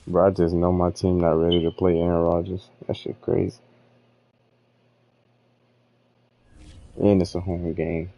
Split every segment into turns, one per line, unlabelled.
Bro, I just know my team not ready to play Aaron Rodgers. That shit crazy. And it's a home game.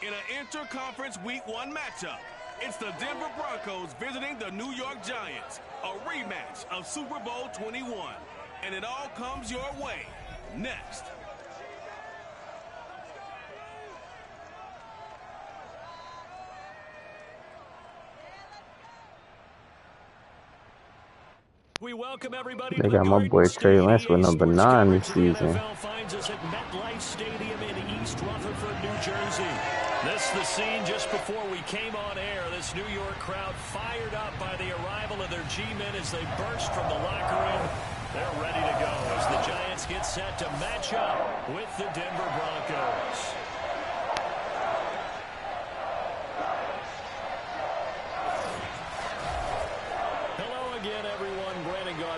In an interconference Week 1 matchup, it's the Denver Broncos visiting the New York Giants, a rematch of Super Bowl 21. And it all comes your way next.
We welcome everybody
They
to the
got my
Garden
boy Trey
State
Lance with
EA
number
Sports
9
coverage
this
of the
season.
NFL finds us at MetLife Stadium in East Rutherford, New Jersey. This is the scene just before we came on air. This New York crowd fired up by the arrival of their G-men as they burst from the locker room. They're ready to go as the Giants get set to match up with the Denver Broncos.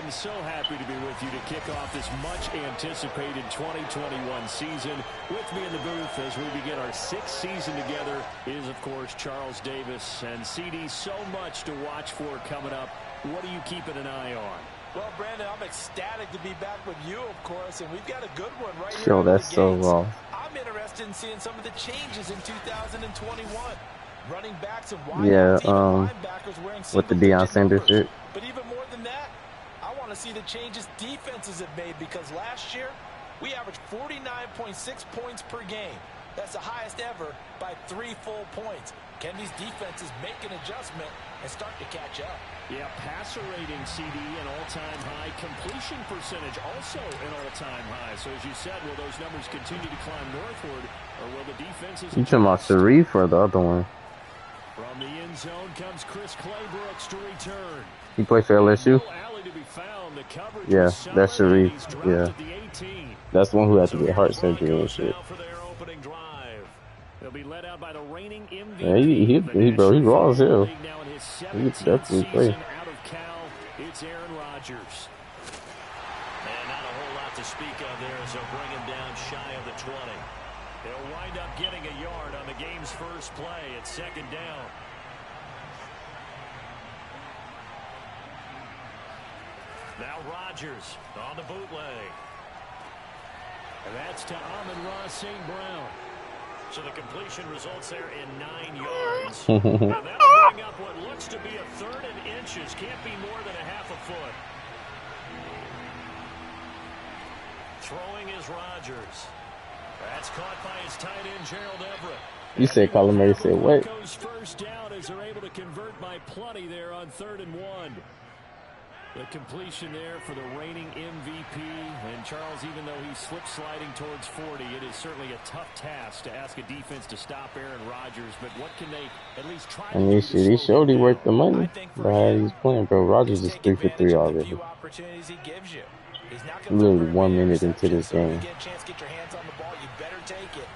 So happy to be with you to kick off this much-anticipated 2021 season. With me in the booth as we begin our 6th season together is, of course, Charles Davis. And, CD, so much to watch for coming up. What are you keeping an eye on?
Well, Brandon, I'm ecstatic to be back with you, of course, and we've got a good one right here.
Yo, that's so raw.
I'm interested in seeing some of the changes in 2021. Running backs and wide linebackers wearing
with the Deion Sanders shit.
But even more than that, I want to see the changes defenses have made, because last year we averaged 49.6 points per game. That's the highest ever by 3 full points. Can these defenses make an adjustment and start to catch up?
Yeah, passer rating, CD, an all-time high. Completion percentage also an all-time high. So as you said, will those numbers continue to climb northward, or will the defenses...
You talking about Sharif or the other one?
From the end zone comes Chris Claybrooks to return.
He played for LSU? Yeah, that's Sharif. Yeah. That's the one who had to get heart surgery and shit. Yeah, he raw as hell. He definitely play.
It's Aaron Rodgers. And not a whole lot to speak of there as they'll bring him down shy of the 20. They'll wind up getting a yard on the game's first play. It's 2nd down. Now Rodgers on the bootleg. And that's to Amon-Ra St. Brown. So the completion results there in 9 yards. And that'll bring up what looks to be a 3rd and inches. Can't be more than a half a foot. Throwing is Rodgers. That's caught by his tight end, Gerald Everett.
You said Colin Murray said what?
First down as they're able to convert by plenty there on 3rd and 1. The completion there for the reigning MVP. And Charles, even though he's slip-sliding towards 40, it is certainly a tough task to ask a defense to stop Aaron Rodgers. But what can they at least try to do?
He showed he worked the money by how he's playing, bro. Rodgers is 3 for 3 already. Literally 1 minute into this game.
Get your hands on the ball, you better take it.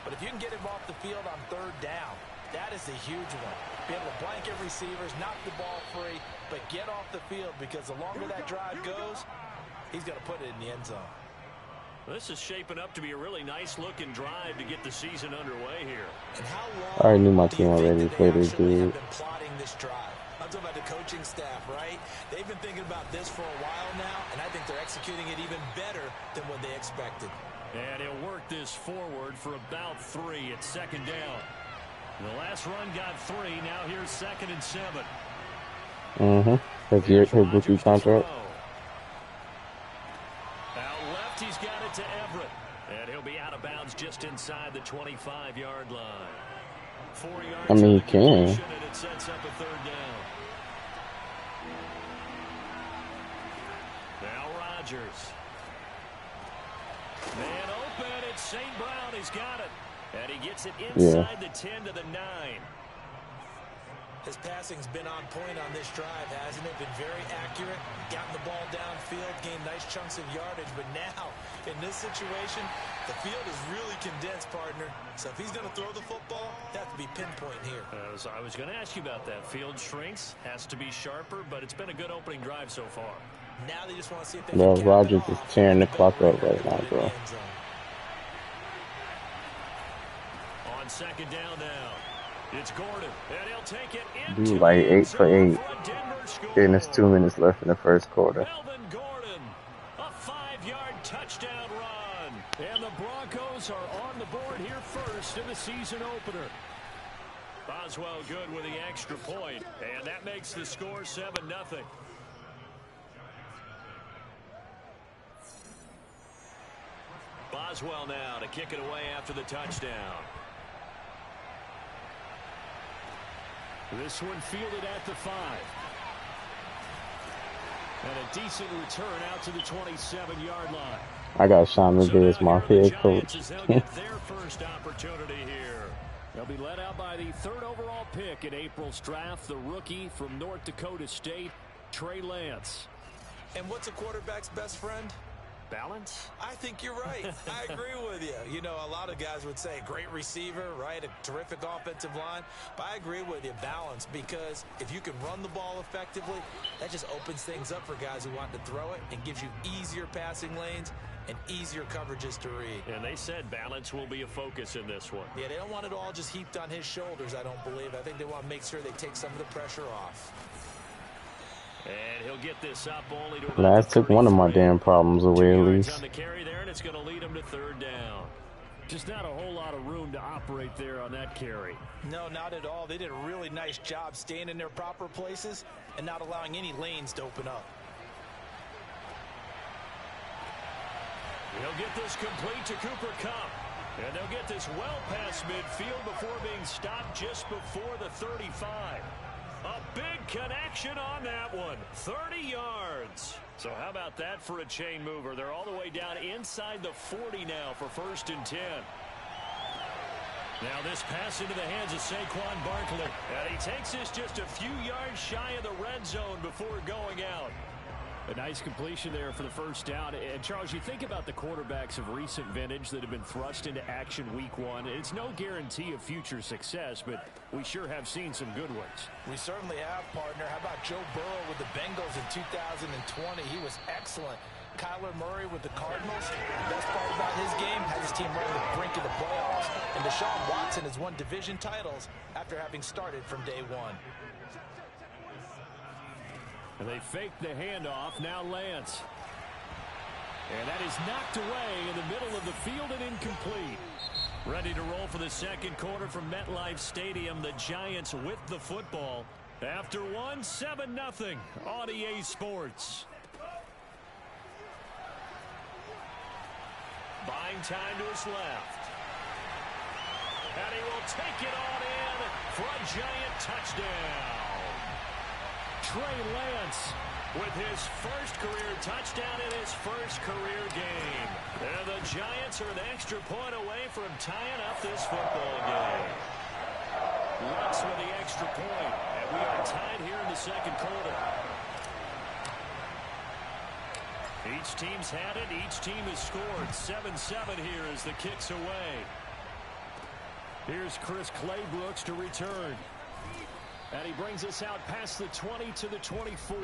But if you can get him off the field on 3rd down, that is a huge one. Be able to blanket receivers, knock the ball free, but get off the field, because the longer that drive goes, he's going to put it in the end zone.
This is shaping up to be a really nice-looking drive to get the season underway here.
And how long
I already knew my team already played this dude.
plotting this drive? I'm talking about the coaching staff, right? They've been thinking about this for a while now, and I think they're executing it even better than what they expected.
And he'll work this forward for about 3 at second down. The last run got 3. Now here's 2nd and 7.
That's his rookie contract.
Out left, he's got it to Everett. And he'll be out of bounds just inside the 25-yard line. 4 yards.
I mean, he can.
And it sets up a 3rd down. Now Rodgers. Man open. It's St. Brown. He's got it. And he gets it inside the 10 to the 9.
His passing's been on point on this drive, hasn't it? Been very accurate, gotten the ball downfield, gained nice chunks of yardage. But now, in this situation, the field is really condensed, partner. So if he's going to throw the football, that has to be pinpoint here.
So I was going to ask you about that. Field shrinks, has to be sharper, but it's been a good opening drive so far.
Now they just want to see if they
Bro,
can
Rodgers is tearing the clock up right now, bro.
On 2nd down now. It's Gordon, and he'll take it
Dude, like 8 for 8. And there's 2 minutes left in the first quarter.
Melvin Gordon, a 5-yard touchdown run. And the Broncos are on the board here first in the season opener. Boswell good with the extra point, and that makes the score 7-0. Boswell now to kick it away after the touchdown. This one fielded at the 5. And a decent return out to the 27-yard line.
I got Sean McVay as my head coach.
They'll get their first opportunity here. They'll be led out by the 3rd overall pick in April's draft, the rookie from North Dakota State, Trey Lance.
And what's a quarterback's best friend?
Balance?
I think you're right. I agree with you. You know, a lot of guys would say great receiver, right? A terrific offensive line. But I agree with you, balance, because if you can run the ball effectively, that just opens things up for guys who want to throw it and gives you easier passing lanes and easier coverages to read.
And they said balance will be a focus in this one.
Yeah, they don't want it all just heaped on his shoulders, I don't believe. I think they want to make sure they take some of the pressure off.
And he'll get this up only to
Last took one of my damn problems away at least.
on the carry there, and it's going to lead him to 3rd down. Just not a whole lot of room to operate there on that carry.
No, not at all. They did a really nice job staying in their proper places and not allowing any lanes to open up.
He'll get this complete to Cooper Kupp. And they'll get this well past midfield before being stopped just before the 35. A big connection on that one. 30 yards. So how about that for a chain mover? They're all the way down inside the 40 now for 1st and 10. Now this pass into the hands of Saquon Barkley. And he takes this just a few yards shy of the red zone before going out. A nice completion there for the 1st down. And, Charles, you think about the quarterbacks of recent vintage that have been thrust into action week 1. It's no guarantee of future success, but we sure have seen some good ones.
We certainly have, partner. How about Joe Burrow with the Bengals in 2020? He was excellent. Kyler Murray with the Cardinals. The best part about his game, has his team right on the brink of the playoffs. And Deshaun Watson has won division titles after having started from day 1.
And they fake the handoff. Now Lance. And that is knocked away in the middle of the field and incomplete. Ready to roll for the 2nd quarter from MetLife Stadium. The Giants with the football. After 1, 7-0 on EA Sports. Buying time to his left. And he will take it on in for a Giant touchdown. Trey Lance with his first career touchdown in his first career game. And the Giants are an extra point away from tying up this football game. Lance with the extra point. And we are tied here in the 2nd quarter. Each team's had it. Each team has scored. 7-7 here as the kick's away. Here's Chris Claybrooks to return. And he brings us out past the 20 to the 24.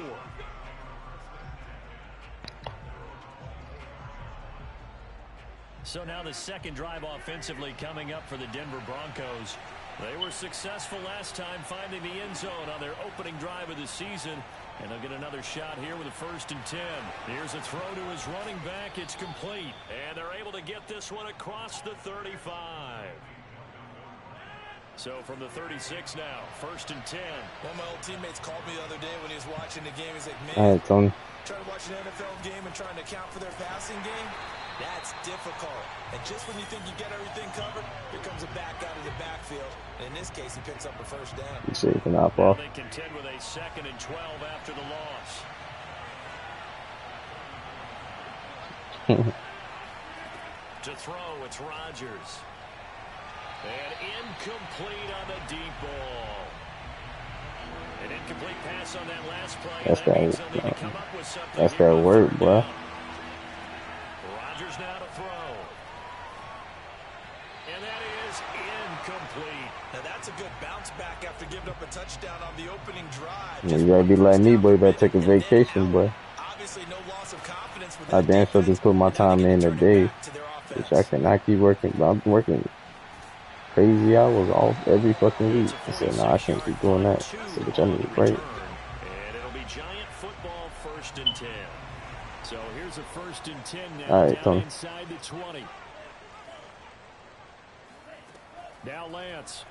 So now the 2nd drive offensively coming up for the Denver Broncos. They were successful last time finding the end zone on their opening drive of the season. And they'll get another shot here with a 1st and 10. Here's a throw to his running back. It's complete. And they're able to get this one across the 35. So from the 36 now, 1st and 10.
One of my old teammates called me the other day when he was watching the game. He's like, man, trying to watch an NFL game and trying to account for their passing game, that's difficult. And just when you think you get everything covered, here comes a back out of the backfield. And in this case, he picks up a 1st down.
You see, you can hop off.
They contend with a 2nd and 12 after the loss. To throw, it's Rodgers. And incomplete on the deep ball. An incomplete pass on that last play.
That's that word, bro.
Rodgers now to throw. And that is incomplete.
Now that's a good bounce back after giving up a touchdown on the opening drive.
Yeah, you gotta be like me, boy. You better take a vacation, boy.
Obviously, no loss of confidence with
I damn sure just put my time in today, which I cannot keep working. But I'm working crazy hours all every fucking week. I said, nah, I can't keep doing that. I said, bitch, I need a break.
And it'll be Giant football 1st and 10. So here's a 1st and 10 now,
all right,
down
Tony.
inside the 20. Now Lance.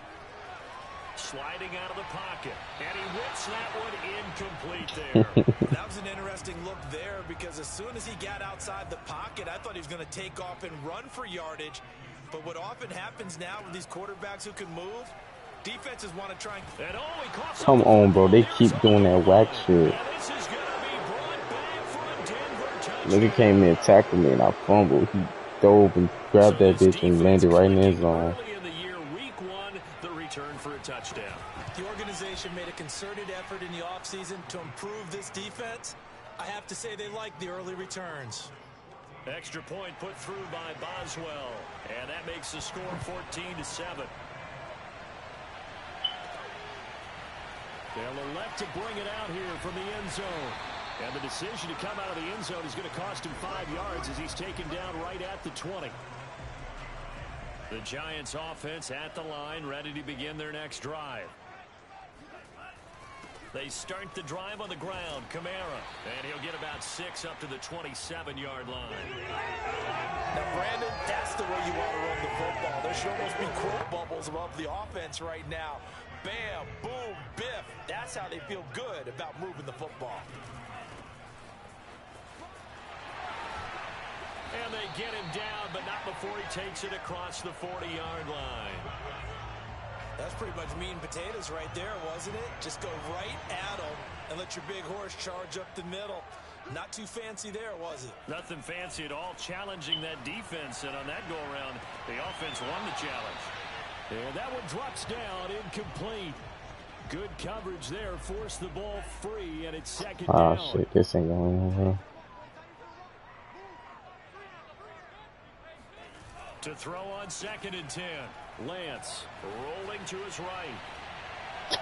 Sliding out of the pocket. And he whips that one incomplete there.
That was an interesting look there because as soon as he got outside the pocket, I thought he was going to take off and run for yardage. But what often happens now with these quarterbacks who can move, defenses want to try and...
Come on, bro. They keep doing that whack shit. Nigga came in and tackled me and I fumbled. He dove and grabbed that bitch and landed right in his zone.
Touchdown.
The organization made a concerted effort in the offseason to improve this defense. I have to say they like the early returns.
Extra point put through by Boswell, and that makes the score 14-7. They'll elect to bring it out here from the end zone. And the decision to come out of the end zone is going to cost him 5 yards as he's taken down right at the 20. The Giants offense at the line, ready to begin their next drive. They start the drive on the ground. Kamara, and he'll get about 6 up to the 27-yard line.
Now, Brandon, that's the way you want to run the football. There should almost be quote bubbles above the offense right now. Bam, boom, biff. That's how they feel good about moving the football.
And they get him down, but not before he takes it across the 40-yard line.
That's pretty much meat and potatoes right there, wasn't it? Just go right at them and let your big horse charge up the middle. Not too fancy there, was it?
Nothing fancy at all, challenging that defense. And on that go-around, the offense won the challenge. And that one drops down, incomplete. Good coverage there, forced the ball free, and it's 2nd down.
Oh, shit, this ain't going on.
To throw on 2nd and 10. Lance rolling to his right.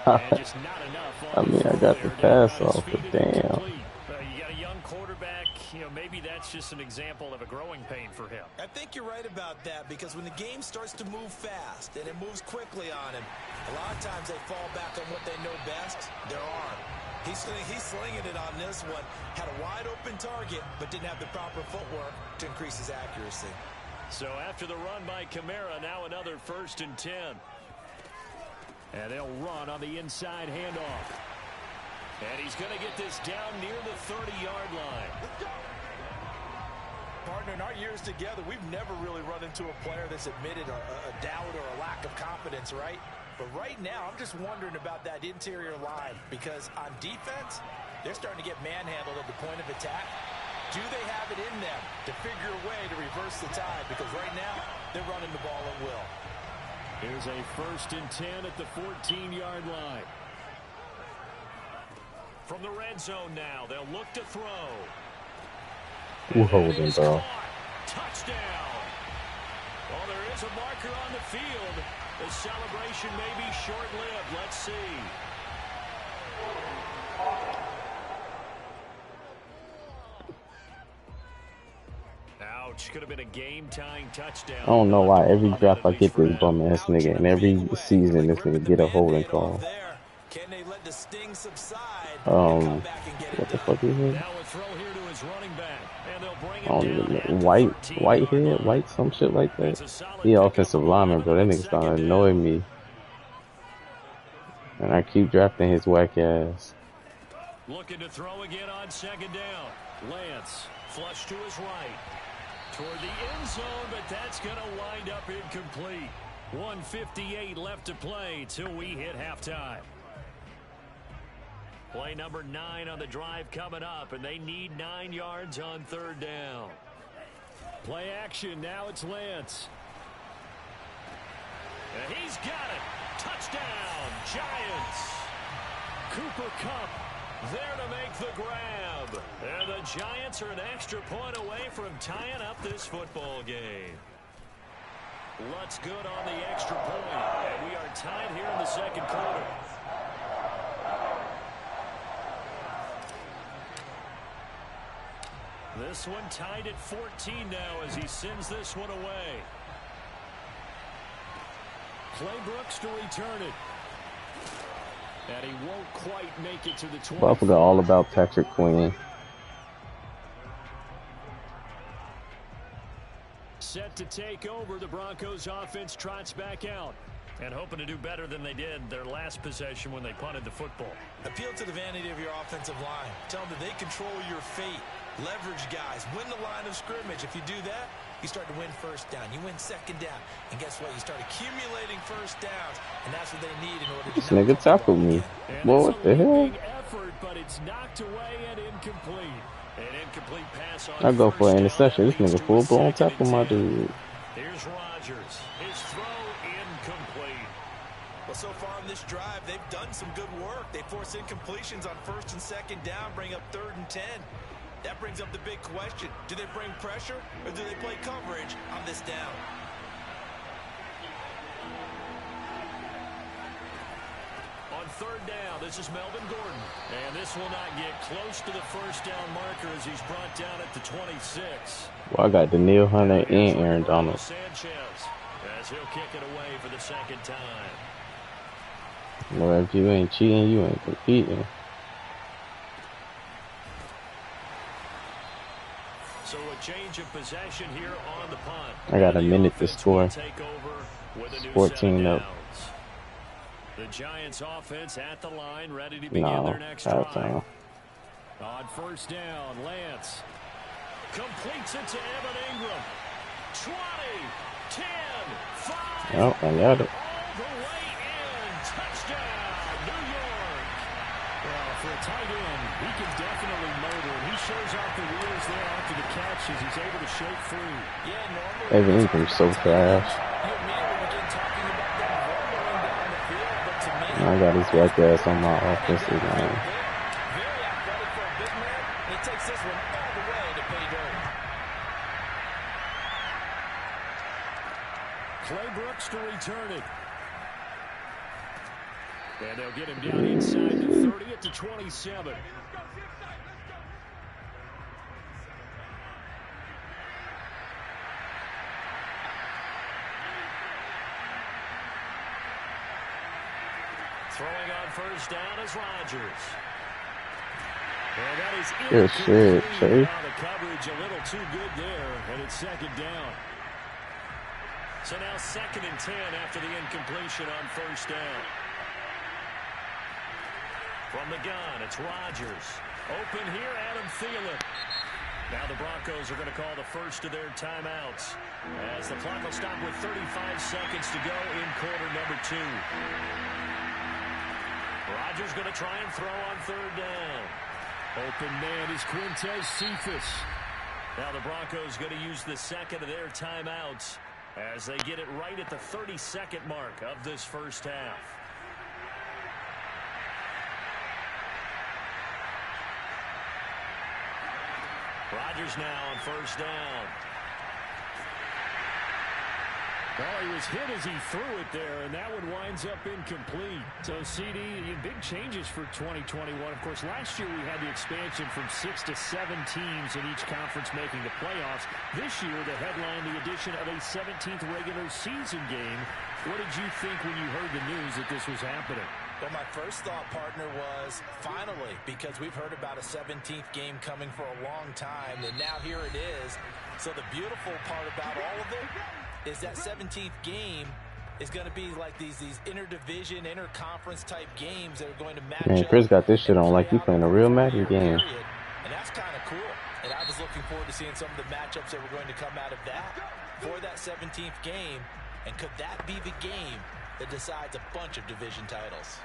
And just not enough on
I mean, I got the pass off, but damn.
You got a young quarterback. You know, maybe that's just an example of a growing pain for him.
I think you're right about that because when the game starts to move fast and it moves quickly on him, a lot of times they fall back on what they know best, their arm. He's slinging it on this one. Had a wide open target, but didn't have the proper footwork to increase his accuracy.
So after the run by Kamara, now another 1st and 10. And they'll run on the inside handoff. And he's going to get this down near the 30-yard line.
Partner, in our years together, we've never really run into a player that's admitted a doubt or a lack of confidence, right? But right now, I'm just wondering about that interior line because on defense, they're starting to get manhandled at the point of attack. Do they have it in them to figure a way to reverse the tide? Because right now, they're running the ball at will.
Here's a 1st and 10 at the 14-yard line. From the red zone now, they'll look to throw.
Who holding, bro?
Touchdown. Well, there is a marker on the field. The celebration may be short-lived. Let's see. Now approach. Could have been a game-tying touchdown.
I don't know why every draft I get this bum ass nigga, and every season this nigga get a holding call.
Can they let the sting subside and come
Um,
back and get it
what the
done?
fuck is it?
Now a throw here to his running back, and they'll bring
I
him
don't
down
even know.
at the
Whitehead,
13-yard line.
some shit like that.
It's a solid
He
pickup
offensive
of
lineman,
11
bro. That
on
nigga starting to
second
annoy
down.
me. And I keep drafting his whack ass.
Looking to throw again on second down. Lance, flush to his right. Toward the end zone, but that's going to wind up incomplete. 1:58 left to play till we hit halftime. Play number 9 on the drive coming up, and they need 9 yards on third down. Play action, now it's Lance. And he's got it. Touchdown, Giants. Cooper Kupp there to make the grab. And the Giants are an extra point away from tying up this football game. Lutz good on the extra point. And we are tied here in the second quarter. This one tied at 14 now as he sends this one away. Claybrooks to return it. And he won't quite make it to the 20.
But I forgot all about Patrick Queen.
Set to take over, the Broncos offense trots back out. And hoping to do better than they did their last possession when they punted the football.
Appeal to the vanity of your offensive line. Tell them that they control your fate. Leverage guys. Win the line of scrimmage. If you do that, you start to win first down. You win second down. And guess what? You start accumulating first downs. And that's what they need in order to...
This nigga tackled me. Boy, what the hell?
Effort, but it's knocked away and incomplete. An incomplete pass on
I go for an
first down.
interception. This nigga full-blown tackle my dude.
Here's Rodgers. His throw incomplete.
Well, so far on this drive, they've done some good work. They force incompletions on first and second down, bring up 3rd and 10. That brings up the big question. Do they bring pressure or do they play coverage on this down?
On third down, this is Melvin Gordon. And this will not get close to the first down marker as he's brought down at the 26.
Well, I got Danielle Hunter and Aaron Donald.
Sanchez as he'll kick it away for the second time.
Well, if you ain't cheating, you ain't competing.
So a change of possession here on the punt.
I got a minute to score. 14 up.
The Giants offense at the line, ready to begin their next drive. On first down, Lance completes it to Evan Ingram. 20, 10, 5.
Oh, I got it.
All the way in. Touchdown, New York. Well, for a tight end, he can definitely motor, and he shows off the wheels there after the catch as he's able to shake free.
Yeah, normally
Evan Ingram's so trash. I got his whack ass on my offensive line.
Very athletic for a big man, and he takes this one all the way to pay dirt.
Claybrooks to return it. And they'll get him down inside the 30 at the 27. Throwing on first down is Rodgers. And that is
Good shit, Chase.
The coverage a little too good there, and it's second down. So now 2nd and 10 after the incompletion on first down. From the gun, it's Rodgers. Open here, Adam Thielen. Now the Broncos are going to call the first of their timeouts as the clock will stop with 35 seconds to go in quarter number 2. Rodgers going to try and throw on third down. Open man is Quintez Cephas. Now the Broncos going to use the second of their timeouts as they get it right at the 32nd mark of this first half. Rodgers now on first down. Well, he was hit as he threw it there, and that one winds up incomplete. So, CD, big changes for 2021. Of course, last year we had the expansion from 6 to 7 teams in each conference making the playoffs. This year, the headline, the addition of a 17th regular season game. What did you think when you heard the news that this was happening?
Well, my first thought, partner, was finally, because we've heard about a 17th game coming for a long time, and now here it is. So the beautiful part about all of it is that 17th game is going to be like these interdivision, interconference type games that are going to match
Man,
up.
Chris got this shit on like he playing a real Madden game.
And that's kind of cool. And I was looking forward to seeing some of the matchups that were going to come out of that for that 17th game. And could that be the game that decides a bunch of division titles?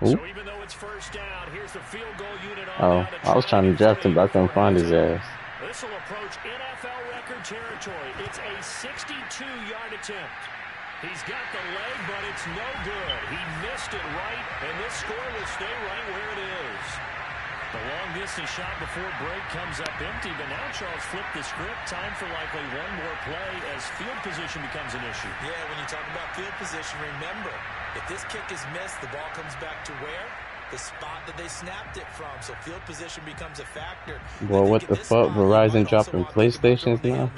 So even though it's first down, here's the field goal unit on.
I was trying to draft him, but I couldn't find his ass.
This will approach NFL record territory. It's a 62-yard attempt. He's got the leg, but it's no good. He missed it right, and this score will stay right where it is. The long-distance shot before break comes up empty, but now Charles flipped the script. Time for likely one more play as field position becomes an issue.
Yeah, when you talk about field position, remember, if this kick is missed, the ball comes back to where? The spot that they snapped it from. So field position becomes a factor.
Well, what the fuck? Verizon dropping PlayStations now?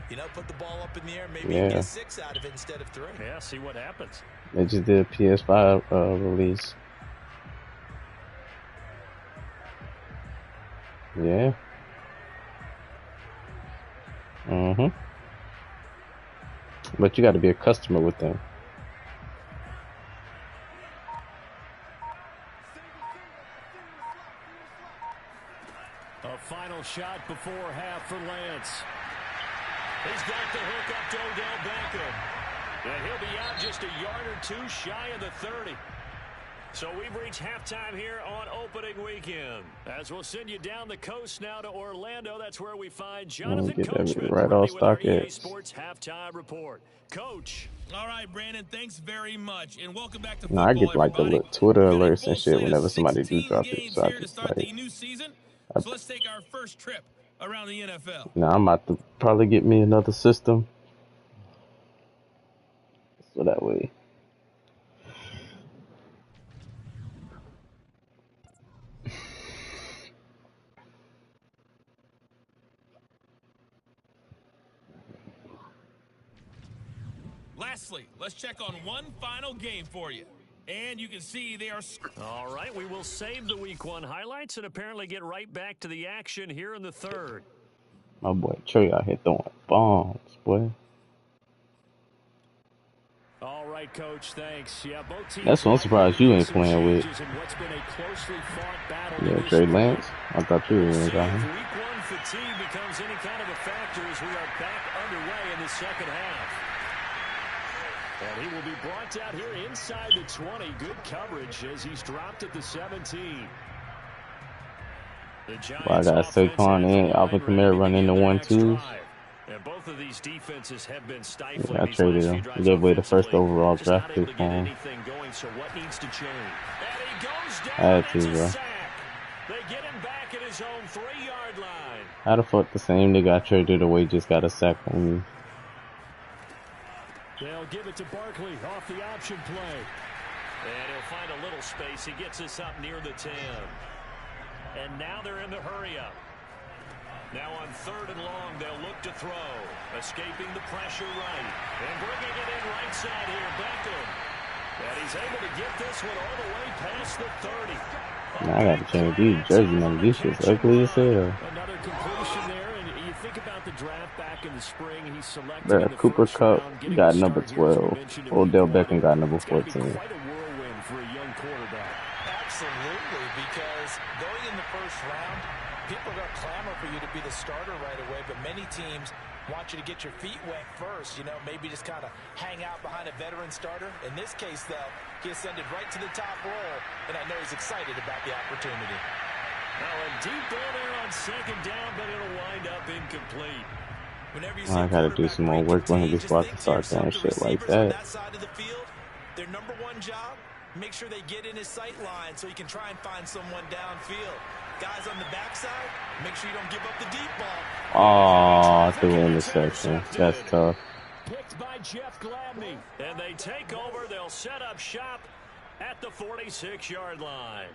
You know, put the ball up in the air, maybe get 6 out of it instead of 3.
Yeah, see what happens.
They just did a PS5 release. Yeah. But you got to be a customer with them.
A final shot before half for Lance. He's got the hook up to Odell Beckham. And he'll be out just a yard or two shy of the 30. So we've reached halftime here on opening weekend. As we'll send you down the coast now to Orlando. That's where we find Jonathan Coachman
right off
with our EA
StockX.
Sports halftime report. Coach.
All right, Brandon, thanks very much, and welcome back to
No,
football,
I get like the
everybody.
little Twitter
We've got a
alerts
full
and shit
slate of
whenever somebody do
16
drop it.
games
So I
here to
just
start
like,
the new season. So let's take our first trip around the NFL.
now I'm about to probably get me another system. So that way.
Lastly, let's check on one final game for you. And you can see they are...
All right, we will save the Week 1 highlights and apparently get right back to the action here in the third.
My boy Trey out here throwing bombs, boy.
All right, Coach, thanks. Yeah, both teams.
That's what I'm surprised you ain't playing with. Yeah, Trey Lance. I thought you were in
Week 1
guy.
fatigue becomes any kind of a factor as we are back underway in the second half. And he will be brought out here inside the 20. Good coverage as he's dropped at the 17. The Giants
Well, I got Saquon and Alvin Kamara running the 1-2s.
And both of these defenses have been stifling.
Yeah, I traded him. He gave away the first overall draft pick for him.
So what needs to change? And he goes down.
I had to, bro.
They get him back at his own 3-yard line.
How the fuck the same nigga I traded away just got a sack on me?
They'll give it to Barkley off the option play. And he'll find a little space. He gets us up near the 10. And now they're in the hurry-up. Now on 3rd and long, they'll look to throw. Escaping the pressure right. And bringing it in right side here, Beckham. And he's able to get this one all the way past the 30.
Now I gotta change these jersey numbers. These shit's ugly as hell.
Another completion there, and you think about the draft back in the spring. He's selected
Bruh,
in the
Cooper
first
Kupp
round,
got number 12. Odell Beckham got number
It's gotta be
14.
quite a whirlwind for a young quarterback.
Absolutely, because going in the first round, people are going to clamor for you to be the starter right away, but many teams want you to get your feet wet first, you know, maybe just kind of hang out behind a veteran starter. In this case, though, he ascended right to the top role, and I know he's excited about the opportunity.
Now a deep ball there on 2nd down, but it'll wind up incomplete.
Whenever you
I gotta do some more work when he gets about to start doing shit like that.
That side of the field, their number one job, make sure they get in his sight line so he can try and find someone downfield. Guys on the backside, make sure you don't give up the deep ball.
Oh, through an interception. That's tough.
Picked by Jeff Gladney. And they take over. They'll set up shop at the 46-yard line.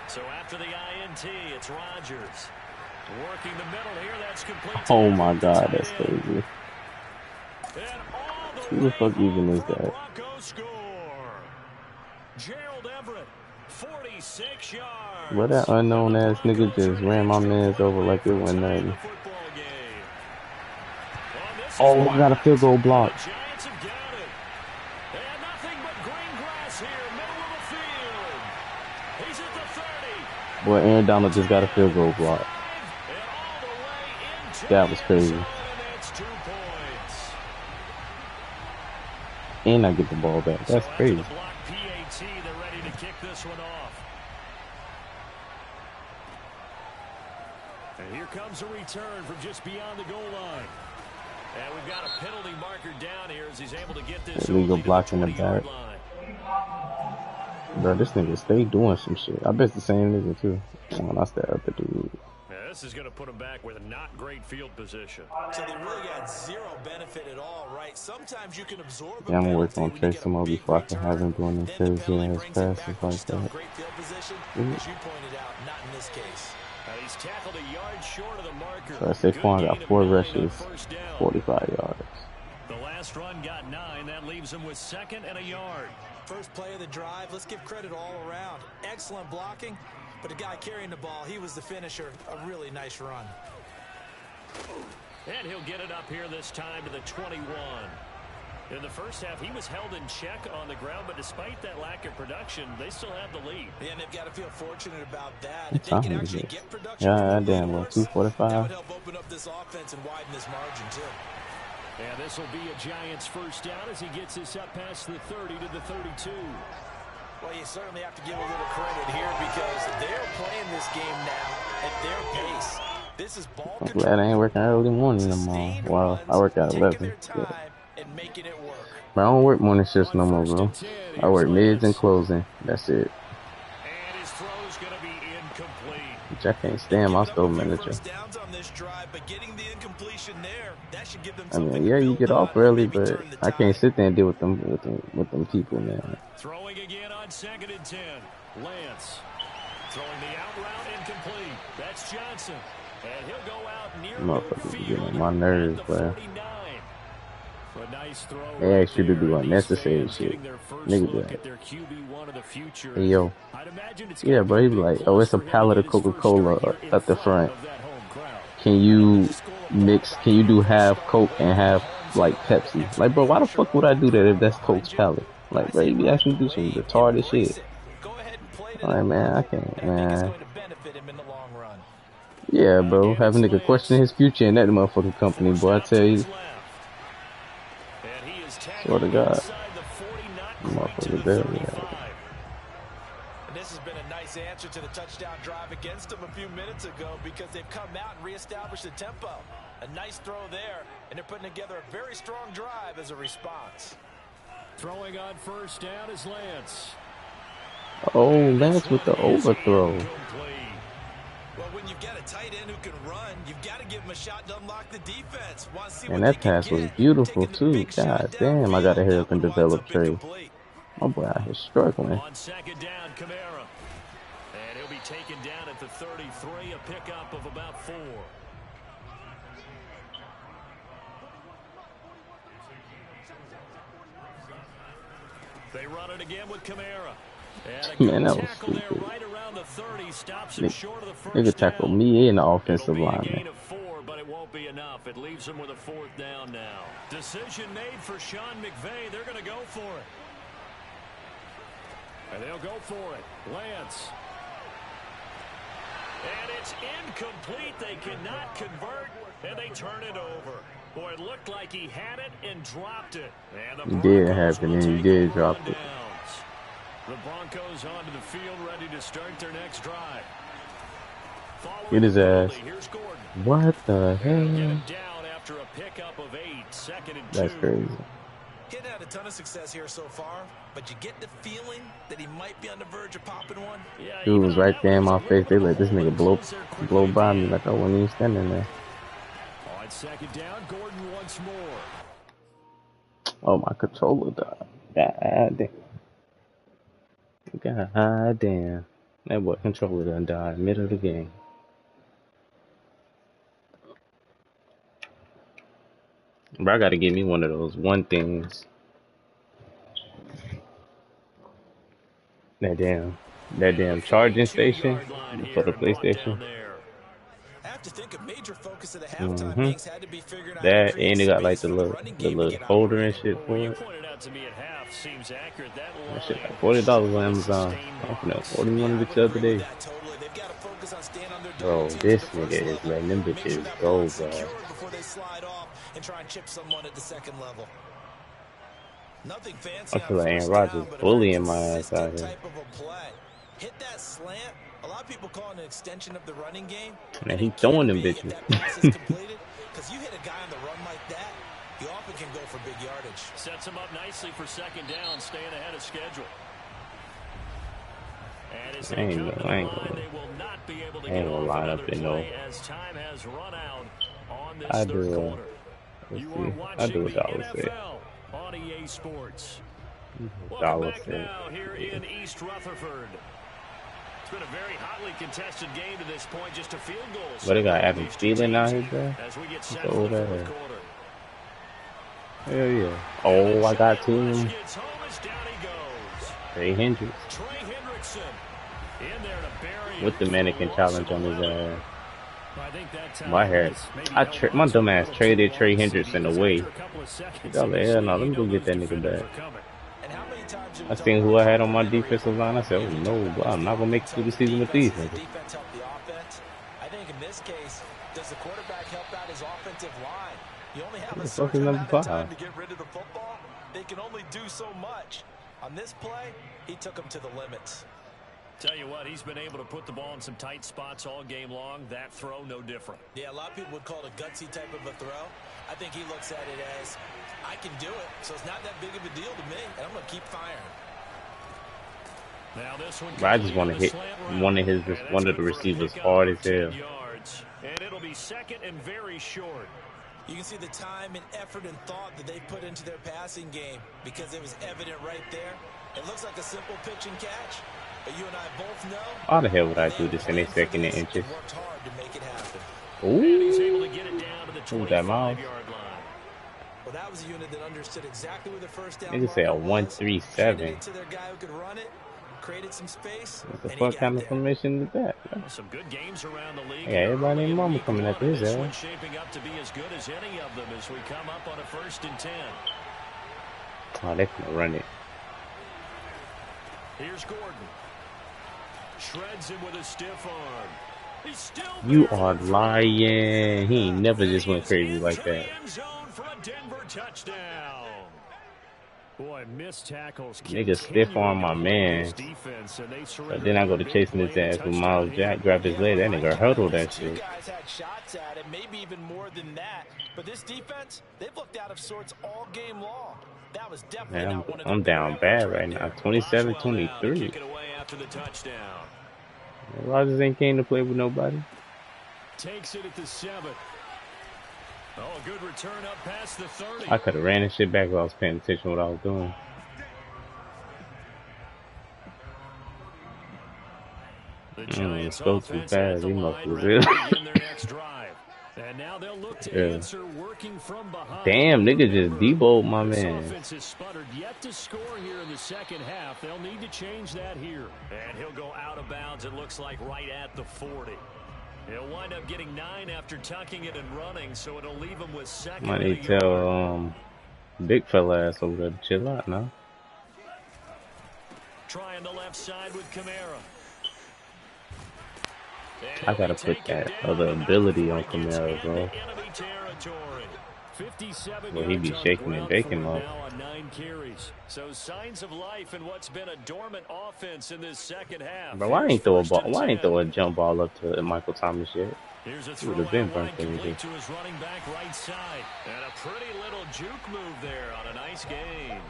So after the INT, it's Rodgers. Working the middle here, that's complete.
Oh my God, that's crazy. Who the fuck even is that?
Gerald Everett, 46 yards.
What that unknown ass nigga just ran my mans over like it wasn't nothing. Oh, I got a field goal block.
Giants have got it. And nothing but green grass here, middle of the field. He's at the 30.
Boy, Aaron Donald just got a field goal block. That was crazy. And I get the ball back. That's crazy.
They're ready to kick this one off. And here comes a return from just beyond the goal line. And we've got a penalty marker down here as he's able to get this
illegal block in the back. Bro, this nigga stay doing some shit. I bet it's the same nigga too. Oh, that's that other dude.
Yeah, this is going to put him back with not great field position.
So they really got zero benefit at all, right? Sometimes you can absorb.
Yeah, I'm gonna work on Trace some more before I can have him doing them crazy ass passes like that.
Great field position, as you pointed out, not in this case.
He's tackled a yard short of the marker.
So Saquon got 4 rushes, 45 yards.
The last run got 9. That leaves him with 2nd and a yard.
First play of the drive. Let's give credit all around. Excellent blocking, but the guy carrying the ball, he was the finisher. A really nice run.
And he'll get it up here this time to the 21. In the first half, he was held in check on the ground, but despite that lack of production, they still have the lead.
And they've got to feel fortunate about that.
What
If they
time
can
is
actually
it?
get production,
Yeah, damn, well, 2:45.
that would help open up this offense and widen this margin too.
And this will be a Giants first down as he gets this up past the 30 to the 32.
Well, you certainly have to give a little credit here because they're playing this game now at their pace. This is ball
I'm
control.
glad I ain't working early morning no more. Well, I work at 11. Yeah.
And making it work.
But I don't work morning shifts no more, bro. I work mids and closing. That's it.
And his throw's going to be incomplete.
Which I can't stand my store manager.
First downs on this drive, but getting the incompletion there, that should give them
I mean,
something
yeah,
to
you
build
get
on
off
and
early,
maybe
but
turn the
I can't
tide.
sit there and deal with them people, man.
Throwing again on 2nd and 10. Lance throwing the out route incomplete. That's Johnson. And he'll go out near
Motherfuckers be getting on
midfield
my nerves,
at the
bro.
49. A nice throw
They
right
ask you to
there,
do
and these
unnecessary
fans
shit.
getting their first
Nigga
look
be
at
like,
their QB1 of the future.
hey, yo.
I'd imagine it's
Yeah,
gonna
bro,
be
he
a
be
big
like,
plus
oh, it's a
for him to
pallet
get
of
his first
Coca-Cola
start here in
at the front.
of that home crowd.
Can you mix, can you do half Coke and half, like, Pepsi? Like, bro, why the fuck would I do that if that's Coke's pallet? Like, bro, you be asking me to do some retarded shit. Alright, man, I can't, man. Yeah, bro, have a nigga question his future in that motherfucking company, boy, I tell you. Swear to God. Motherfucker there, yeah.
And this has been a nice answer to the touchdown drive against them a few minutes ago because they've come out and reestablished the tempo. A nice throw there, and they're putting together a very strong drive as a response.
Throwing on first down is Lance.
Oh, Lance with the overthrow.
Well, when you've got a tight end who can run, you've got to give him a shot to unlock the defense.
And that pass was beautiful too. God damn, I gotta hurry up and develop trade. My boy out here struggling.
On 2nd down, Kamara. And he'll be taken down at the 33, a pickup of about 4. They run it again with Kamara.
Man, that was stupid.
Right around the 30, stops him short of the first
Nigga tackled me in the offensive line, man.
Of 4, but it won't be enough. It leaves him with a 4th down now. Decision made for Sean McVay. They're going to go for it. And they'll go for it. Lance. And it's incomplete. They cannot convert, and they turn it over. Boy, it looked like he had it and dropped it. And
He did have it, and he did drop it.
The Broncos onto the field, ready to start their next drive.
Get his ass.
Here's Gordon.
What the
And he'll get
hell?
him down after a pickup of 8, 2nd and 2.
That's crazy.
Getting had a ton of success here so far, but you get the feeling that he might be on the verge of popping one.
Yeah,
Dude
even
was
on
right
that one,
there in
there's a
my
little
face.
bit
They
of a
let this
hole, but
nigga
he pulls there quickly
blow
at
by
the
me
end.
like I wasn't even standing there.
On 2nd down, Gordon once more.
Oh, my controller died. God damn. God damn. That boy controller done died middle of the game. Bro, I gotta get me one of those one things. That
And to the
damn charging station
42-yard line
for
here
the
and brought
PlayStation.
down there.
I have to think a major focus of the halftime
Mm-hmm.
games had to be figuring out how to
That
create
and it got like
space for the running
the
game to
little
get
holder and
operating.
shit
Well, what you
for it.
pointed out to me at half seems accurate. That
That shit
line
like $40 on
struggled to
Amazon.
sustain
I'm finna
blocks.
order one
Yeah,
of
I
it
would
the other
agree with
day.
that totally. They've got to focus on staying on their double
Bro,
teams at
this
the
nigga
first
is
level.
letting them
Make sure
bitches
that
go,
block's
bro.
secured before they slide off and try and chip someone at the second level. Nothing
I
fancy on
feel like Aaron
first
Rodgers
down, but a very
bullying my ass out
consistent
here.
type of a play. Hit that slant. A lot of people call it an extension of the running game,
Man,
and
he
it
throwing
can
them
be if
bitches.
that pass is completed. Because you hit a guy on the run like that, you often can go for big yardage.
Sets him up nicely for 2nd down, staying ahead of schedule. And as they come to the line, they will not be able to
I
get
ain't gonna
off
line
another
up in no.
play as time has run out on this
I
3rd
do.
quarter.
Let's
You are
see. I do
watching
what
the
Dollar said.
NFL on EA Sports. Welcome
Dollar
back
said.
now here in East Rutherford. It's been a very hotly contested game to this point. Just a field goal.
But they got
separating
Adam
these two
Thielen out
teams
here, bro.
as we get set
So
for
old
the
ass.
4th quarter.
Hell yeah.
And the
Oh, I got
giant rush
team.
gets home as down he goes.
Trey Hendricks
Trey Hendrickson in there to bury him
with the
for
mannequin
loss
challenge
of
on his
11.
ass.
I think that
My hair.
was maybe held
My
on to
dumb
a
ass
little
traded
too
Trey
long, CD,
Hendrickson
because
away.
after a couple of seconds
Y'all
in
like,
this
hell no,
league,
let
you
me go
know
get
those
that nigga
defenders
back.
are coming.
And how many times do we
I
talk
seen
about
who I had on my
complementary
defensive line. I
football?
said, oh
We usually
no,
talk about
bro,
is
I'm
the
not gonna make it
offense
through the
help the
season with
defense?
these
Does the
niggas.
defense help the offense? I think in this case, does the quarterback help out his offensive line? You only have
Who
a
the fuck is
certain
number
amount of
5?
time to get rid of the football. They can only do so much. On this play, he took him to the limits.
Tell you what, he's been able to put the ball in some tight spots all game long. That throw, no different.
Yeah, a lot of people would call it a gutsy type of a throw. I think he looks at it as, I can do it, so it's not that big of a deal to me, and I'm going to keep firing.
Now this one
Bro, I just want to hit one of the receivers hard as hell.
Yards, and it'll be 2nd and very short.
You can see the time and effort and thought that they put into their passing game because it was evident right there. It looks like a simple pitch and catch, but you and I both know.
How the hell would I do this in a second and inches?
Worked hard to make it happen.
And he's able to
Ooh.
get it down to the
Who's that, Miles?
25-yard line.
Well, that was a unit that understood exactly where the first down
Nigga say a
marker was,
1-3-7.
handed it to their guy who could run it, created some space,
What the
and he
fuck
got
kind of
there.
formation is that?
Well, some good games around the league.
Yeah, everybody
early
and
in
mama
week
coming
one,
after
and
his
this
ass.
one's shaping up to be as good as any of them as we come up on a 1st and 10.
Oh, they finna run it.
Here's Gordon. Shreds him with a stiff arm. He's still
You
there
are
for
lying. He ain't never just went crazy like that.
end zone for a Denver touchdown. Boy, missed tackles.
Nigga stiff arm my man. But then I go to chasing his ass with Miles Jack, grab his leg. That nigga hurdled that
Two
shit.
guys had shots at it, maybe even more than that. But this defense, they've looked out of sorts all game long. That was definitely
Man,
not one of
I'm
their
down
better
bad
areas
right now.
there.
27-23.
Kick it away after the touchdown.
Rodgers ain't came to play with nobody.
Takes it at the 7. Oh, a good return up past the 30.
I could have ran this shit back if I was paying attention to what I was doing.
The Giants
Go too
offense at
fast.
the
He
line,
must be
ready
real.
to begin their next drive. And now they'll look to
Yeah.
answer working from behind.
Damn, nigga just deboed my
This
man.
offense has sputtered yet to score here in the 2nd half. They'll need to change that here. And he'll go out of bounds, it looks like, right at the 40. He'll wind up getting 9 after tucking it and running, so it'll leave him with 2nd
Might
and
need
a
to
yard.
tell big fella ass over there to chill out now.
Trying the left side with Kamara.
I gotta put that other ability on Kamara, bro.
57
Well, he
yards
be
on the
shaking and
ground for
baking
him
off.
now on 9 carries. So signs of life in what's been a dormant offense in this second half.
Bro, why
Here's
ain't throw a
first
ball?
and
Why
10.
ain't throw a jump ball up to Michael Thomas yet?
Here's a
He would
throw
have been
out
burnt
wide,
for me.
complete to his running back right side. And a pretty little juke move there on a nice game.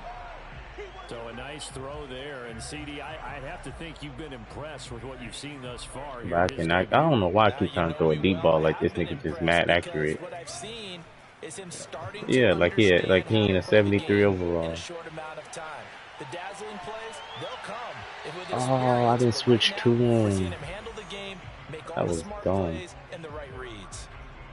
So a nice throw there. And CD, I'd have to think you've been impressed with what you've seen thus far.
But I don't know why I keep trying to throw a deep ball like this nigga just mad accurate.
What I've seen is him starting to
Yeah, like he
understand
ain't a
how to play the
73
game in
overall.
a short amount of time. The dazzling plays, they'll come with
Oh, I
experience.
didn't
But
switch
right
to
now, we're seeing
him.
him handle the game, make all
That
the
was
smart
dumb.
plays and the right reads.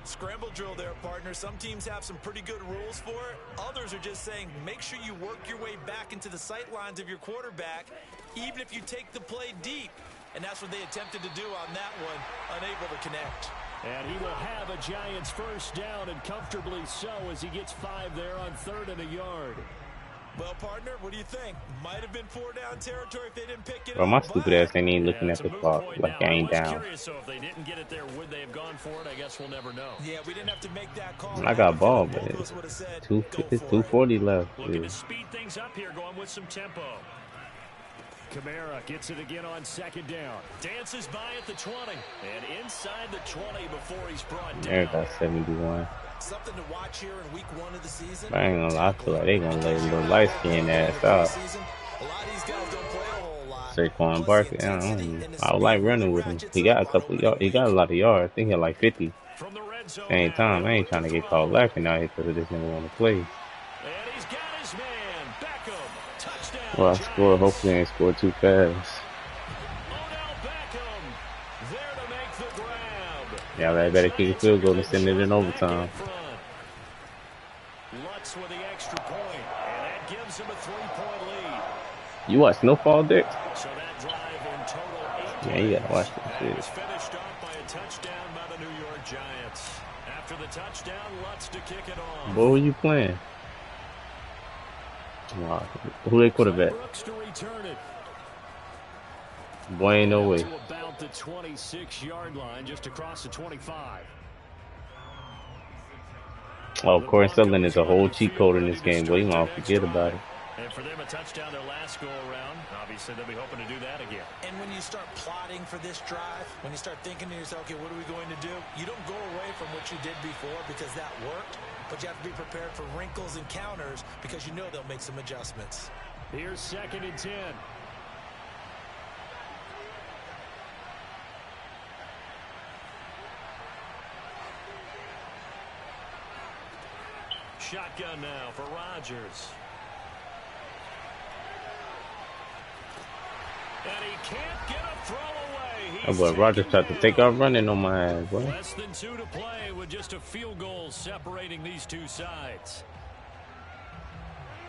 Scramble drill there, partner. Some teams have some pretty good rules for it. Others are just saying make sure you work your way back into the sight lines of your quarterback, even if you take the play deep. And that's what they attempted to do on that one, unable to connect.
And he will have a Giants first down, and comfortably so, as he gets 5 there on 3rd and a yard.
Well, partner, what do you think? Might have been 4-down territory if they didn't pick it
Bro,
up.
my stupid ass ain't even looking
it's
at
a
the
moot
clock
point
like
now.
I ain't
was
down.
Curious, so if they didn't get it there, would they have gone for it? I guess we'll never know.
Yeah, we didn't have to make that call.
I got ball,
Both
but
of us
it's
would have said,
two,
go
it's
for
2:40 left.
Looking
Yeah.
to speed things up here, going with some tempo. Kamara gets it again on 2nd down. Dances by at the 20. And inside the 20 before he's brought down.
Eric got 71.
Something to watch here in week 1 of the season.
I ain't gonna lie, I feel like they gonna lay a little light skinned ass out.
A lot of these guys don't play a whole lot.
Saquon Barkley, I would like running with him. He got a couple of yards. He got a lot of yards. I think he had like 50.
From the red zone
Same
now,
time, I
they'll
ain't
look
trying to
to
get
throw.
caught lacking out here because of this nigga want to play.
And he's got his man. Beckham. Touchdown.
Well, I
Giants.
score. Hopefully, I ain't score too fast.
Odell Beckham there to make the grab.
Yeah, I better kick a field goal and send it in overtime.
Lutz with the extra point, and that gives him a 3-point lead.
You watch Snowfall, Dick?
So that drive in total 8
Yeah, you gotta watch that
and it was
shit.
finished off by a touchdown by the New York Giants. After the touchdown, Lutz to kick it off.
What were you playing? Wow. Who they quarterback?
Brooks to return it.
Boy, ain't no way.
To about the 26-yard line, just across the 25.
Oh, Corey Sutherland is a whole cheat code in this game, but you gonna forget about it.
And for them, a touchdown their last go-around. Obviously, they'll be hoping to do that again.
And when you start plotting for this drive, when you start thinking to yourself, okay, what are we going to do? You don't go away from what you did before because that worked, but you have to be prepared for wrinkles and counters because you know they'll make some adjustments.
Here's 2nd and 10. Shotgun now for Rodgers. And he can't get a throw away.
Oh, boy, Rodgers tried to take off running on my ass, boy.
Less than 2 to play with just a field goal separating these two sides.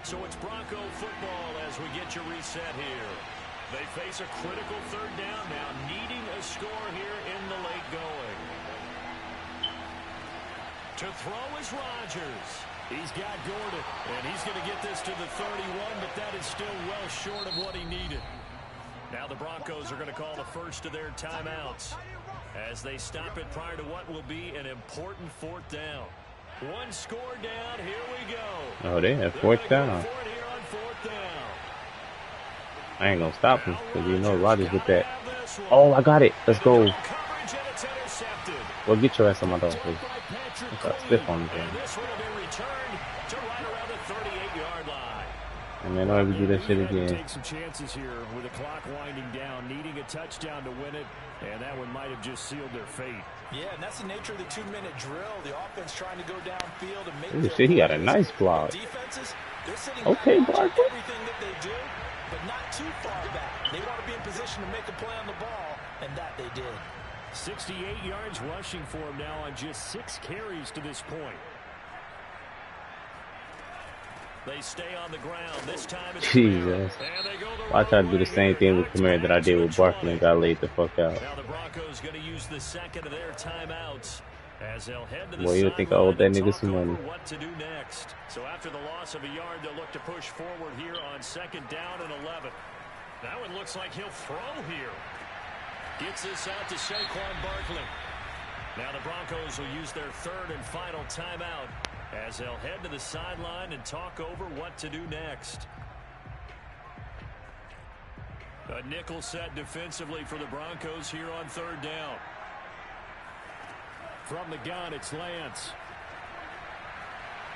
So it's Bronco football as we get you reset here. They face a critical 3rd down now, needing a score here in the late going. To throw is Rodgers. He's got Gordon, and he's going to get this to the 31, but that is still well short of what he needed. Now the Broncos are going to call the first of their timeouts as they stop it prior to what will be an important 4th down. One score down, here we go.
Oh, they have 4th down.
For it here on 4th down.
I ain't gonna stop him because you know Rodgers with that. Oh, I got it. Let's go.
Coverage, and it's intercepted.
Well, get your ass on my dog, please.
By Patrick
Got
Queen,
stiff on the game.
and this one will be returned to right around the 38-yard line.
And man, don't ever do that shit again.
Take some chances here with the clock winding down, needing a touchdown to win it, and that one might have just sealed their fate.
Yeah, and that's the nature of the 2-minute drill. The offense trying to go downfield and make
Ooh,
their
shit, he got a
plays.
nice block.
Defenses, they're sitting
Okay,
back watching
Barkley.
everything that they do, but not too far back. They want to be in position to make a play on the ball, and that they did.
68 yards rushing for him now on just 6 carries to this point. They stay on the ground. This time it's
Jesus.
and they go the
I tried to do the
right
same
way.
thing with Kamara that I did with Barkley and got laid the fuck out.
Now the Broncos going to use the second of their timeouts as they'll head to the
Boy, you think I owed that nigga some money.
what to do next. So after the loss of a yard, they'll look to push forward here on 2nd down and 11. That one looks like he'll throw here. Gets this out to Saquon Barkley. Now the Broncos will use their 3rd and final timeout as they'll head to the sideline and talk over what to do next. A nickel set defensively for the Broncos here on 3rd down. From the gun, it's Lance.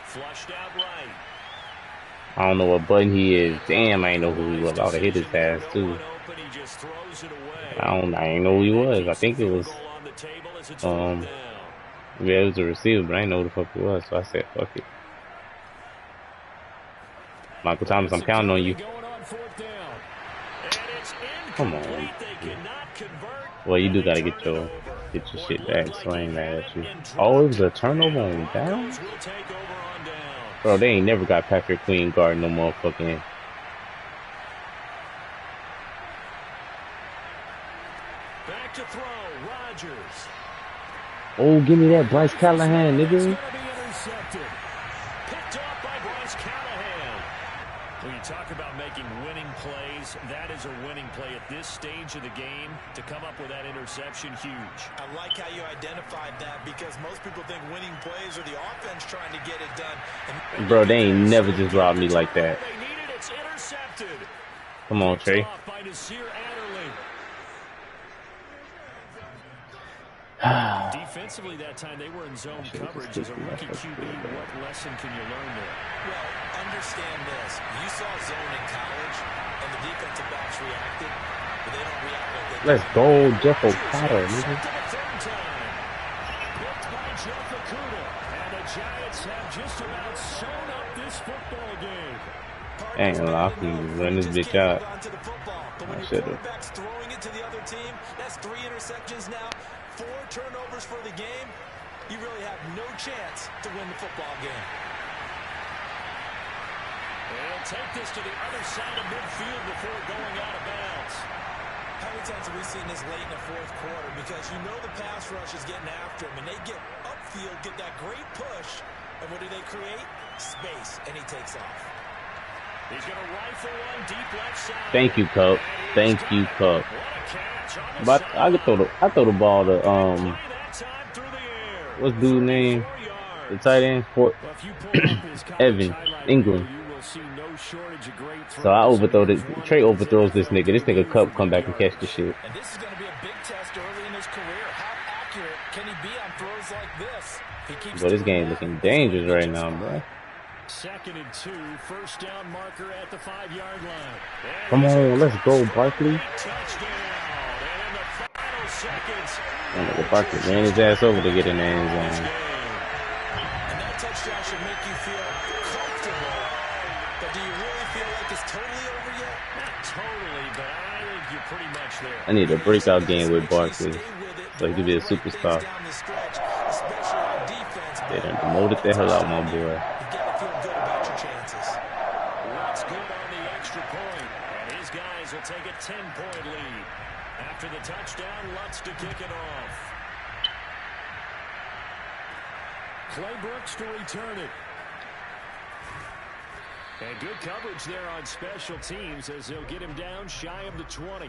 Flushed out right.
I don't know what button he is. Damn, I ain't know who he was. I would have hit his ass too. I ain't know who he was. I think it was yeah, it was a receiver, but I didn't know who the fuck it was, so I said fuck it. Michael Thomas, I'm counting on you. Come on. Well, you do gotta get your shit back, so I ain't mad at you. Oh, it was a turnover on down? Bro, they ain't never got Patrick Queen guard no motherfucking.
Back to throw, Rodgers.
Oh, give me that Bryce Callahan, nigga.
Picked off by Bryce Callahan. When you talk about making winning plays, that is a winning play at this stage of the game. To come up with that interception, huge.
I like how you identified that because most people think winning plays are the offense trying to get it done.
And bro, they ain't never just robbed me like that.
They needed it's intercepted.
Come on, Trey.
Defensively that time, they were in zone coverage. As a rookie QB, what lesson can you learn there?
Well, understand this. You saw zone in college, and the defensive backs reacted, but they don't react like they
Let's go, Jeff Okada, nigga.
Picked by Jeff Okuda, and the Giants have just about sewn up this football game.
I ain't gonna lie, I'm gonna run this bitch out. I should've.
Throwing it to the other team, that's 3 interceptions now. 4 turnovers for the game. You really have no chance to win the football game.
They'll take this to the other side of midfield before going out of bounds.
How many times have we seen this late in the 4th quarter? Because you know the pass rush is getting after him, and they get upfield, get that great push, and what do they create? Space, and he takes off.
He's going to rifle one deep left side.
Thank you, Cup. Thank you, Cup. But I could throw the ball to what's dude's name? The tight end, Evan England. So I overthrow this. Trey overthrows this nigga. This nigga Cup come back and catch the shit.
And this is going to be a big test early in his career. How accurate can he be on throws like this?
But this game looking dangerous right now, bro.
2nd and 2, 1st down marker at the 5-yard line.
Come on, let's go, Barkley. And the Barkley ran his ass over to get in the end zone.
And that touchdown should make you feel comfortable. But do you really feel like it's totally over yet?
Not totally, but I think you're pretty much there.
I need a breakout game with Barkley so he can be a superstar. They done demoted the hell out, my boy.
Will take a 10-point lead. After the touchdown, Lutz to kick it off. Clay Brooks to return it. And good coverage there on special teams as they'll get him down shy of the 20.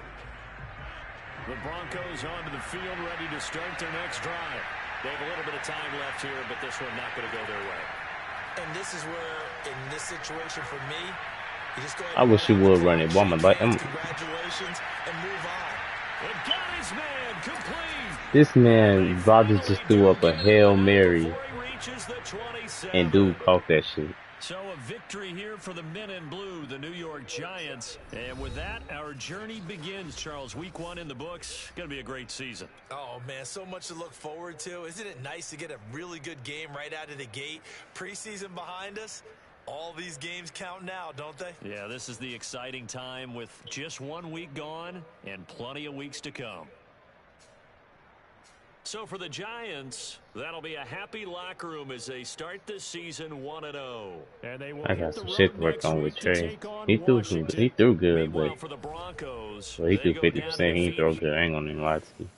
The Broncos onto the field ready to start their next drive. They have a little bit of time left here, but this one not going to go their way.
And this is where, in this situation for me,
I wish you would run it. Boy,
congratulations and move on.
And got his man complete.
This man, Rodgers just threw up a Hail Mary. And dude caught that shit.
So a victory here for the men in blue, the New York Giants. And with that, our journey begins, Charles. Week 1 in the books. Going to be a great season.
Oh, man, so much to look forward to. Isn't it nice to get a really good game right out of the gate? Preseason behind us. All these games count now, don't they?
Yeah, this is the exciting time with just 1 week gone and plenty of weeks to come. So for the Giants, that'll be a happy locker room as they start this season 1-0. And they will
I got some shit to work on with Trey. He threw good, but
for the Broncos,
he threw 50%. He ain't throw good. I ain't gonna even lie to you.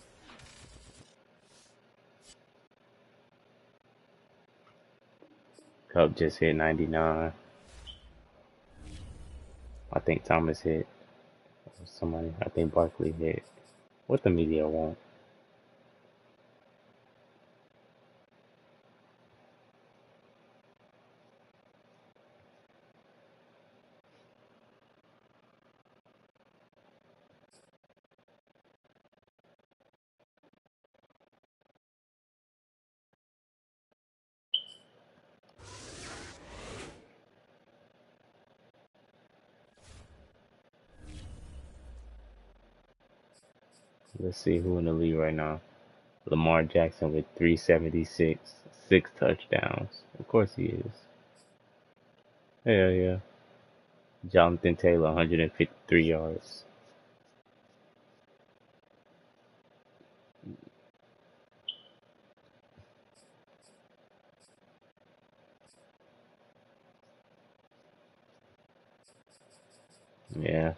Cup just hit 99. I think Thomas hit. Somebody, I think Barkley hit. What the media want? Let's see who in the league right now. Lamar Jackson with 376, 6 touchdowns. Of course he is. Hell yeah. Jonathan Taylor, 153 yards. Yeah.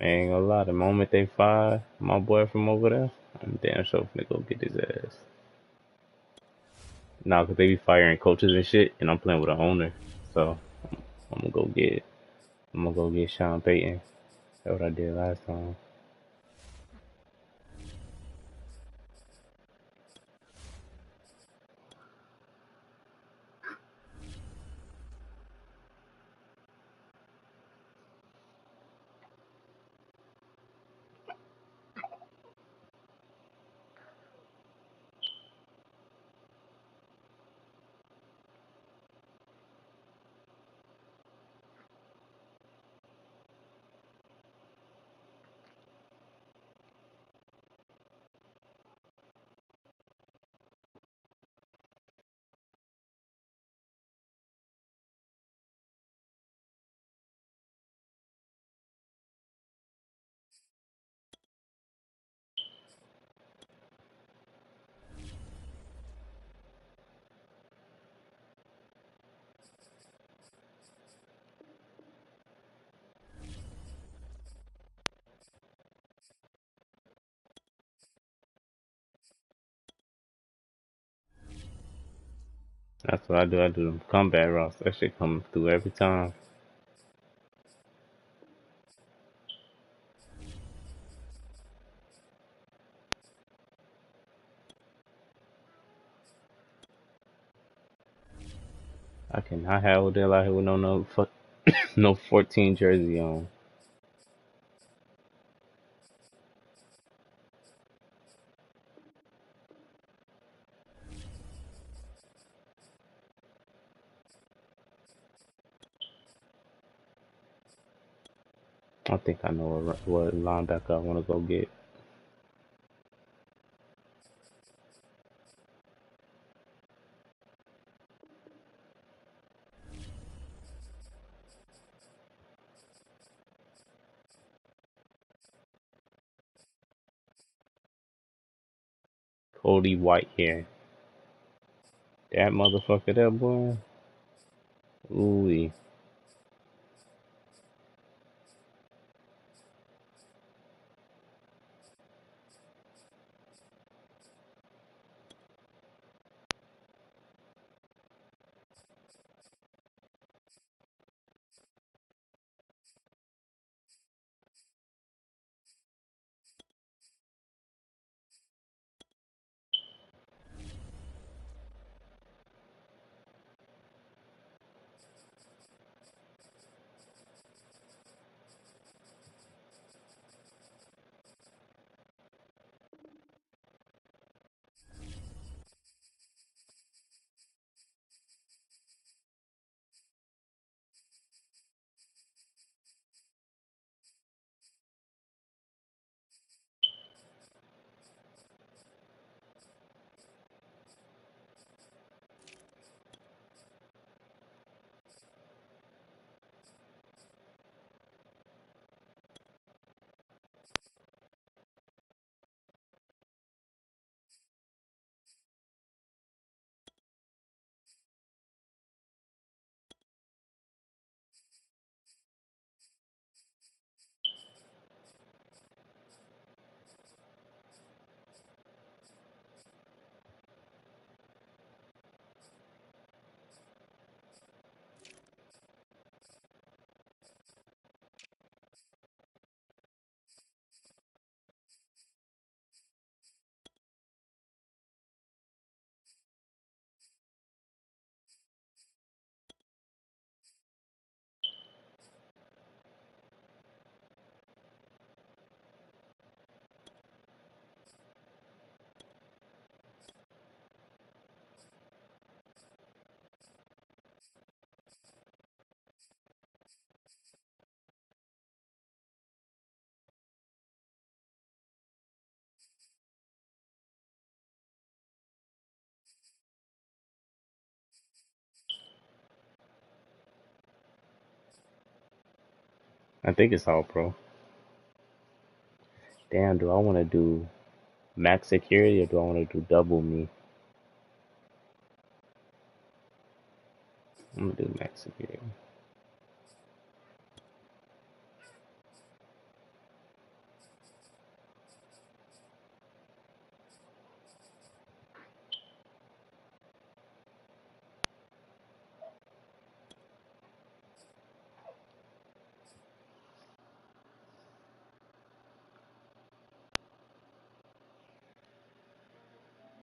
I ain't gonna lie, the moment they fire my boy from over there, I'm damn sure finna go get his ass. Nah, 'cause they be firing coaches and shit, and I'm playing with an owner. So I'm gonna go get Sean Payton. That's what I did last time. That's what I do. I do them combat routes. That shit come through every time. I cannot have Odell out here with no fuck no 14 jersey on. I think I know what linebacker I want to go get. Cody Whitehair. That motherfucker there, boy. Ooh. I think it's all pro. Damn, do I want to do max security or do I want to do double me? I'm gonna do max security.